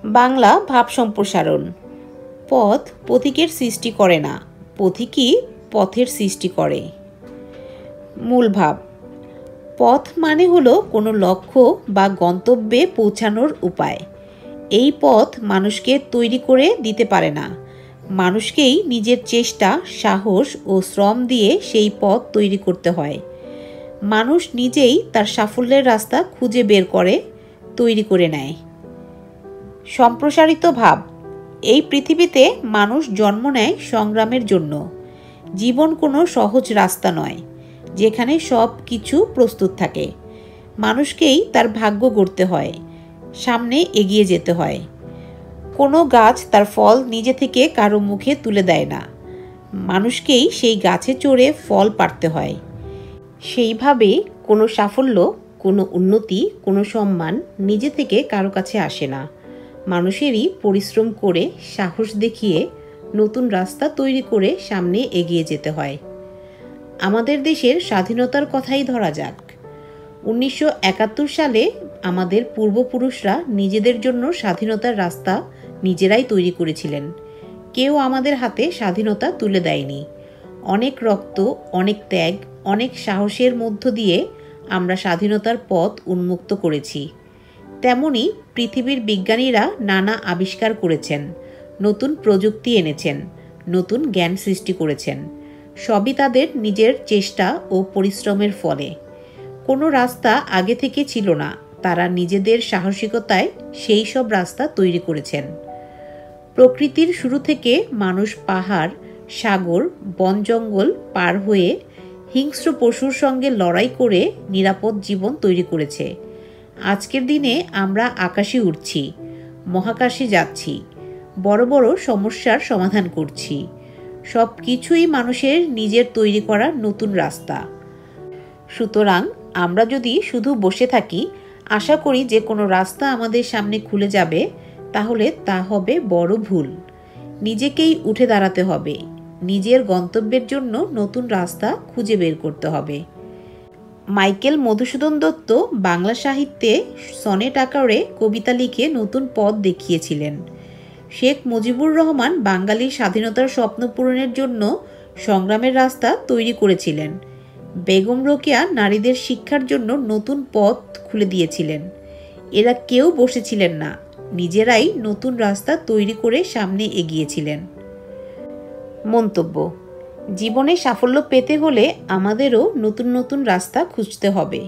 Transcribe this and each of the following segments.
বাংলা ভাব সম্প্রসারণ। পথ পথিকের সৃষ্টি করে না, পথিকই পথের সৃষ্টি করে। মূল ভাব। পথ মানে হলো কোনো লক্ষ্য বা গন্তব্যে পৌঁছানোর উপায়। এই পথ মানুষকে তৈরি করে দিতে পারে না, মানুষকেই নিজের চেষ্টা, সাহস ও শ্রম দিয়ে সেই পথ তৈরি করতে হয়। মানুষ নিজেই তার সাফল্যের রাস্তা খুঁজে বের করে, তৈরি করে নেয়। সম্প্রসারিত ভাব। এই পৃথিবীতে মানুষ জন্ম নেয় সংগ্রামের জন্য। জীবন কোনো সহজ রাস্তা নয় যেখানে সব কিছু প্রস্তুত থাকে। মানুষকেই তার ভাগ্য গড়তে হয়, সামনে এগিয়ে যেতে হয়। কোনো গাছ তার ফল নিজে থেকে কারো মুখে তুলে দেয় না, মানুষকেই সেই গাছে চড়ে ফল পাড়তে হয়। সেইভাবে কোনো সাফল্য, কোনো উন্নতি, কোনো সম্মান নিজে থেকে কারো কাছে আসে না, মানুষেরই পরিশ্রম করে, সাহস দেখিয়ে নতুন রাস্তা তৈরি করে সামনে এগিয়ে যেতে হয়। আমাদের দেশের স্বাধীনতার কথাই ধরা যাক। 1971 সালে আমাদের পূর্বপুরুষরা নিজেদের জন্য স্বাধীনতার রাস্তা নিজেরাই তৈরি করেছিলেন। কেউ আমাদের হাতে স্বাধীনতা তুলে দেয়নি। অনেক রক্ত, অনেক ত্যাগ, অনেক সাহসের মধ্য দিয়ে আমরা স্বাধীনতার পথ উন্মুক্ত করেছি। তেমনি পৃথিবীর বিজ্ঞানীরা নানা আবিষ্কার করেছেন, নতুন প্রযুক্তি এনেছেন, নতুন জ্ঞান সৃষ্টি করেছেন। সবই তাদের নিজের চেষ্টা ও পরিশ্রমের ফলে। কোনো রাস্তা আগে থেকে ছিল না, তারা নিজেদের সাহসিকতায় সেই সব রাস্তা তৈরি করেছেন। প্রকৃতির শুরু থেকে মানুষ পাহাড়, সাগর, বন জঙ্গল পার হয়ে হিংস্র পশুর সঙ্গে লড়াই করে নিরাপদ জীবন তৈরি করেছে। আজকের দিনে আমরা আকাশে উড়ছি, মহাকাশে যাচ্ছি, বড় বড় সমস্যার সমাধান করছি। সব কিছুই মানুষের নিজের তৈরি করা নতুন রাস্তা। সুতরাং আমরা যদি শুধু বসে থাকি, আশা করি যে কোনো রাস্তা আমাদের সামনে খুলে যাবে, তাহলে তা হবে বড় ভুল। নিজেকেই উঠে দাঁড়াতে হবে, নিজের গন্তব্যের জন্য নতুন রাস্তা খুঁজে বের করতে হবে। মাইকেল মধুসূদন দত্ত বাংলা সাহিত্যে সনেট আকারে কবিতা লিখে নতুন পথ দেখিয়েছিলেন। শেখ মুজিবুর রহমান বাঙালির স্বাধীনতার স্বপ্ন পূরণের জন্য সংগ্রামের রাস্তা তৈরি করেছিলেন। বেগম রোকেয়া নারীদের শিক্ষার জন্য নতুন পথ খুলে দিয়েছিলেন। এরা কেউ বসেছিলেন না, নিজেরাই নতুন রাস্তা তৈরি করে সামনে এগিয়েছিলেন। মন্তব্য। জীবনে সাফল্য পেতে হলে আমাদেরও নতুন নতুন রাস্তা খুঁজতে হবে,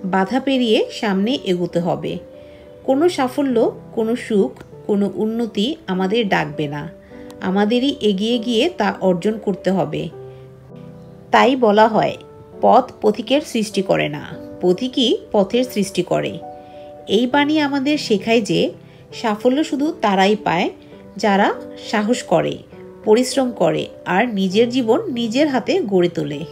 বাধা পেরিয়ে সামনে এগোতে হবে। কোনো সাফল্য, কোনো সুখ, কোনো উন্নতি আমাদের ডাকবে না, আমাদেরই এগিয়ে গিয়ে তা অর্জন করতে হবে। তাই বলা হয়, পথ পথিকের সৃষ্টি করে না, পথিকই পথের সৃষ্টি করে। এই বাণী আমাদের শেখায় যে সাফল্য শুধু তারাই পায় যারা সাহস করে, পরিশ্রম করে আর নিজের জীবন নিজের হাতে গড়ে তোলে।